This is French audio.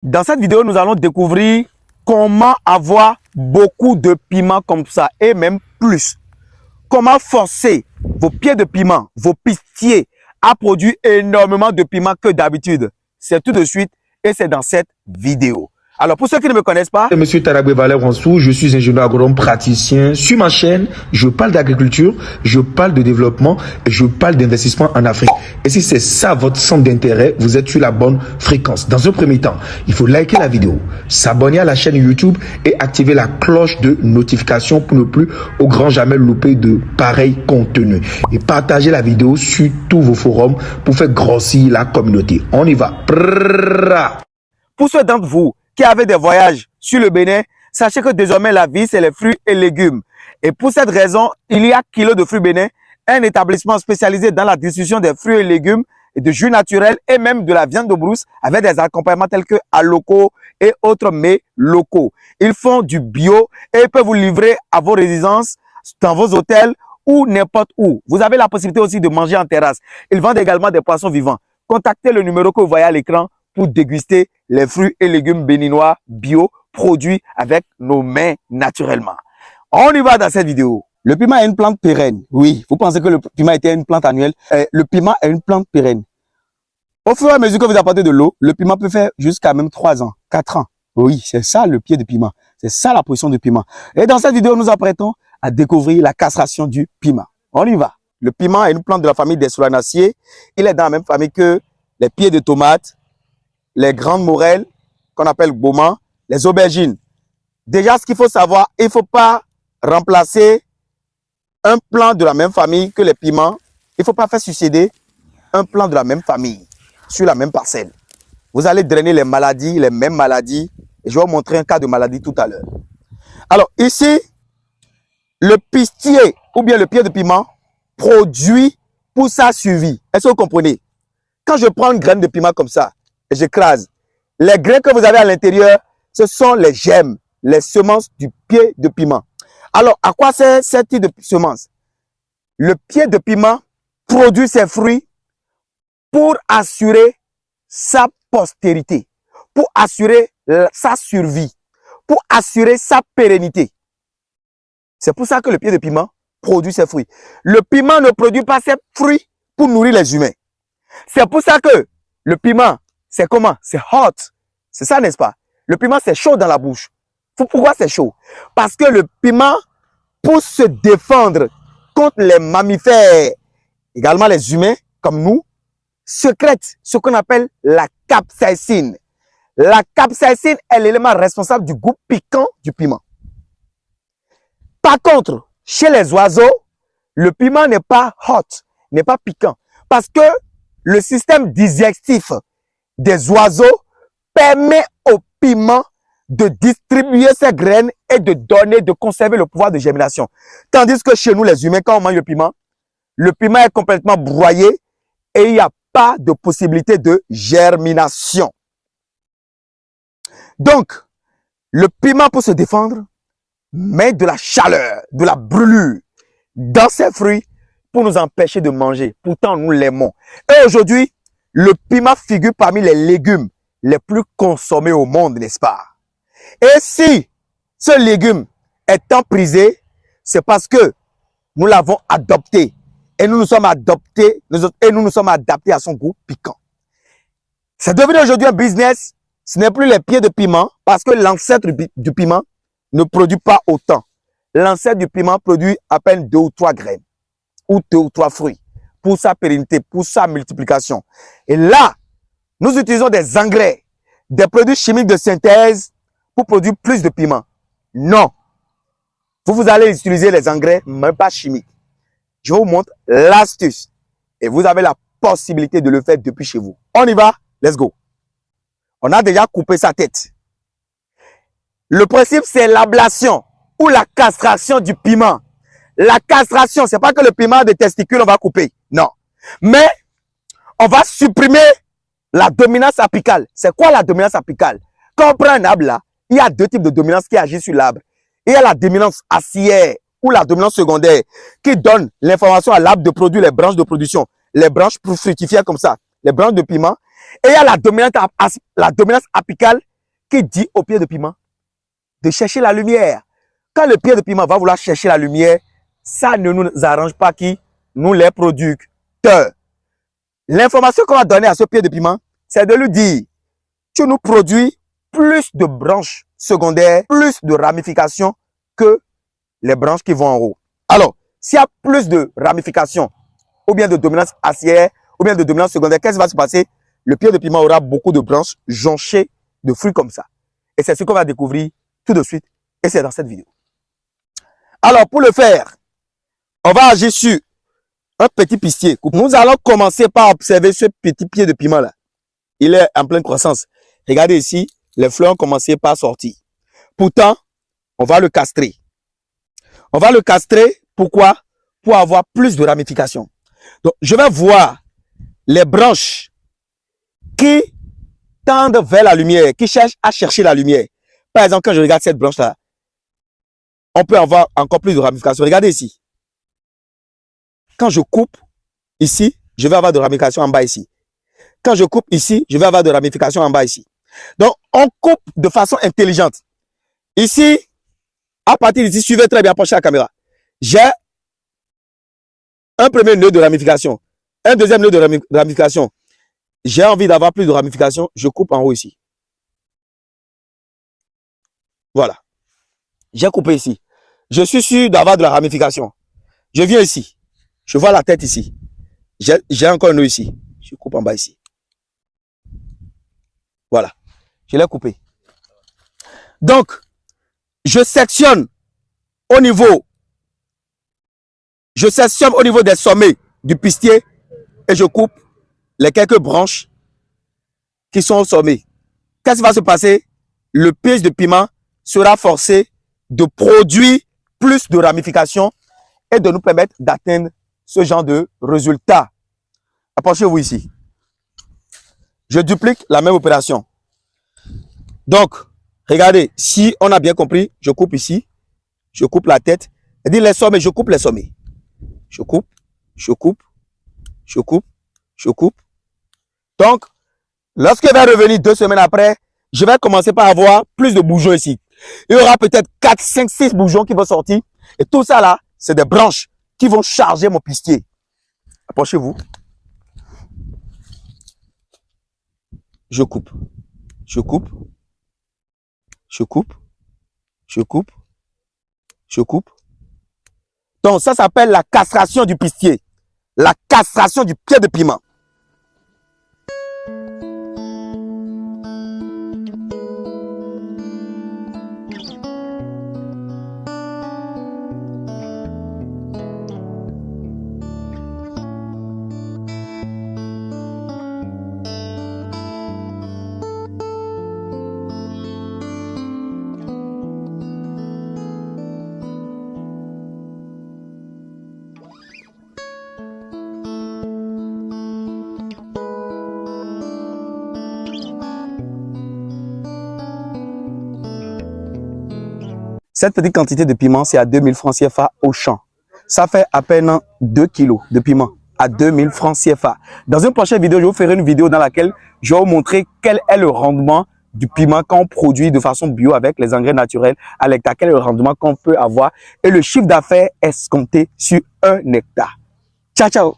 Dans cette vidéo, nous allons découvrir comment avoir beaucoup de piment comme ça et même plus. Comment forcer vos pieds de piment, vos pistiers à produire énormément de piment que d'habitude. C'est tout de suite et c'est dans cette vidéo. Alors, pour ceux qui ne me connaissent pas, Monsieur Tarabé Valère Ransou, je suis ingénieur agronome praticien. Sur ma chaîne, je parle d'agriculture, je parle de développement et je parle d'investissement en Afrique. Et si c'est ça votre centre d'intérêt, vous êtes sur la bonne fréquence. Dans un premier temps, il faut liker la vidéo, s'abonner à la chaîne YouTube et activer la cloche de notification pour ne plus au grand jamais louper de pareils contenus. Et partager la vidéo sur tous vos forums pour faire grossir la communauté. On y va. pour ceux d'entre vous qui avaient des voyages sur le Bénin, sachez que désormais la vie, c'est les fruits et légumes. Et pour cette raison, il y a Kilo de fruits Bénin, un établissement spécialisé dans la distribution des fruits et légumes et de jus naturels et même de la viande de brousse avec des accompagnements tels que locaux et autres mets locaux. Ils font du bio et ils peuvent vous livrer à vos résidences, dans vos hôtels ou n'importe où. Vous avez la possibilité aussi de manger en terrasse. Ils vendent également des poissons vivants. Contactez le numéro que vous voyez à l'écran pour déguster les fruits et légumes béninois bio produits avec nos mains naturellement. On y va dans cette vidéo. Le piment est une plante pérenne. Oui, vous pensez que le piment était une plante annuelle. Le piment est une plante pérenne. Au fur et à mesure que vous apportez de l'eau, le piment peut faire jusqu'à même 3 ans, 4 ans. Oui, c'est ça le pied de piment. C'est ça la position du piment. Et dans cette vidéo, nous apprêtons à découvrir la castration du piment. On y va. Le piment est une plante de la famille des solanacées. Il est dans la même famille que les pieds de tomate, les grandes morelles, qu'on appelle goma, les aubergines. Déjà, ce qu'il faut savoir, il ne faut pas remplacer un plant de la même famille que les piments. Il ne faut pas faire succéder un plant de la même famille sur la même parcelle. Vous allez drainer les maladies, les mêmes maladies. Et je vais vous montrer un cas de maladie tout à l'heure. Alors, ici, le pistier ou bien le pied de piment produit pour sa survie. Est-ce que vous comprenez? Quand je prends une graine de piment comme ça, et j'écrase, les grains que vous avez à l'intérieur, ce sont les gemmes, les semences du pied de piment. Alors, à quoi sert ce type de semences? Le pied de piment produit ses fruits pour assurer sa postérité, pour assurer sa survie, pour assurer sa pérennité. C'est pour ça que le pied de piment produit ses fruits. Le piment ne produit pas ses fruits pour nourrir les humains. C'est pour ça que le piment, c'est comment? C'est hot. C'est ça, n'est-ce pas? Le piment, c'est chaud dans la bouche. Pourquoi c'est chaud? Parce que le piment, pour se défendre contre les mammifères, également les humains, comme nous, sécrète ce qu'on appelle la capsaïcine. La capsaïcine est l'élément responsable du goût piquant du piment. Par contre, chez les oiseaux, le piment n'est pas hot, n'est pas piquant. Parce que le système digestif des oiseaux permet au piment de distribuer ses graines et de conserver le pouvoir de germination. Tandis que chez nous, les humains, quand on mange le piment est complètement broyé et il n'y a pas de possibilité de germination. Donc, le piment pour se défendre met de la chaleur, de la brûlure dans ses fruits pour nous empêcher de manger. Pourtant, nous l'aimons. Et aujourd'hui, le piment figure parmi les légumes les plus consommés au monde, n'est-ce pas? Et si ce légume est tant prisé, c'est parce que nous l'avons adopté. Et nous nous sommes adaptés à son goût piquant. C'est devenu aujourd'hui un business. Ce n'est plus les pieds de piment parce que l'ancêtre du piment ne produit pas autant. L'ancêtre du piment produit à peine 2 ou 3 graines ou 2 ou 3 fruits pour sa pérennité, pour sa multiplication. Et là, nous utilisons des engrais, des produits chimiques de synthèse pour produire plus de piment. Non. Vous allez utiliser les engrais, mais pas chimiques. Je vous montre l'astuce et vous avez la possibilité de le faire depuis chez vous. On y va, let's go. On a déjà coupé sa tête. Le principe, c'est l'ablation ou la castration du piment. La castration, c'est pas que le piment des testicules, on va couper. Non. Mais, on va supprimer la dominance apicale. C'est quoi la dominance apicale? Quand on prend un arbre là, il y a 2 types de dominance qui agissent sur l'arbre. Il y a la dominance aciaire ou la dominance secondaire qui donne l'information à l'arbre de produire les branches de production, les branches fructifiées comme ça, les branches de piment. Et il y a la dominance apicale qui dit au pied de piment de chercher la lumière. Quand le pied de piment va vouloir chercher la lumière, ça ne nous arrange pas qui? Nous les producteurs. L'information qu'on va donner à ce pied de piment, c'est de lui dire, tu nous produis plus de branches secondaires, plus de ramifications que les branches qui vont en haut. Alors, s'il y a plus de ramifications, ou bien de dominance aciaire, ou bien de dominance secondaire, qu'est-ce qui va se passer? Le pied de piment aura beaucoup de branches jonchées de fruits comme ça. Et c'est ce qu'on va découvrir tout de suite, et c'est dans cette vidéo. Alors, pour le faire, on va agir sur un petit pistier. Nous allons commencer par observer ce petit pied de piment là. Il est en pleine croissance. Regardez ici, les fleurs ont commencé par sortir. Pourtant, on va le castrer. On va le castrer, pourquoi? Pour avoir plus de ramifications. Donc, je vais voir les branches qui tendent vers la lumière, qui cherchent à chercher la lumière. Par exemple, quand je regarde cette branche-là, on peut avoir encore plus de ramifications. Regardez ici. Quand je coupe ici, je vais avoir de ramifications en bas ici. Quand je coupe ici, je vais avoir de ramifications en bas ici. Donc, on coupe de façon intelligente. Ici, à partir d'ici, suivez très bien, penchez la caméra. J'ai un premier nœud de ramification, un deuxième nœud de ramification. J'ai envie d'avoir plus de ramifications, je coupe en haut ici. Voilà. J'ai coupé ici. Je suis sûr d'avoir de la ramification. Je viens ici. Je vois la tête ici. J'ai encore un nœud ici. Je coupe en bas ici. Voilà. Je l'ai coupé. Donc, je sectionne au niveau des sommets du pistier et je coupe les quelques branches qui sont au sommet. Qu'est-ce qui va se passer? Le pied de piment sera forcé de produire plus de ramifications et de nous permettre d'atteindre ce genre de résultat. Approchez-vous ici. Je duplique la même opération. Donc, regardez, si on a bien compris, je coupe ici, je coupe la tête, et dit les sommets, je coupe les sommets. Je coupe, je coupe, je coupe, je coupe. Donc, lorsque va revenir 2 semaines après, je vais commencer par avoir plus de bourgeons ici. Il y aura peut-être 4, 5, 6 bourgeons qui vont sortir. Et tout ça là, c'est des branches qui vont charger mon pistier. Approchez-vous. Je coupe. Je coupe. Je coupe. Je coupe. Je coupe. Donc ça s'appelle la castration du pistier. La castration du pied de piment. Cette petite quantité de piment, c'est à 2000 francs CFA au champ. Ça fait à peine 2 kilos de piment à 2000 francs CFA. Dans une prochaine vidéo, je vous ferai une vidéo dans laquelle je vais vous montrer quel est le rendement du piment qu'on produit de façon bio avec les engrais naturels à l'hectare. Quel est le rendement qu'on peut avoir et le chiffre d'affaires escompté sur 1 hectare. Ciao, ciao!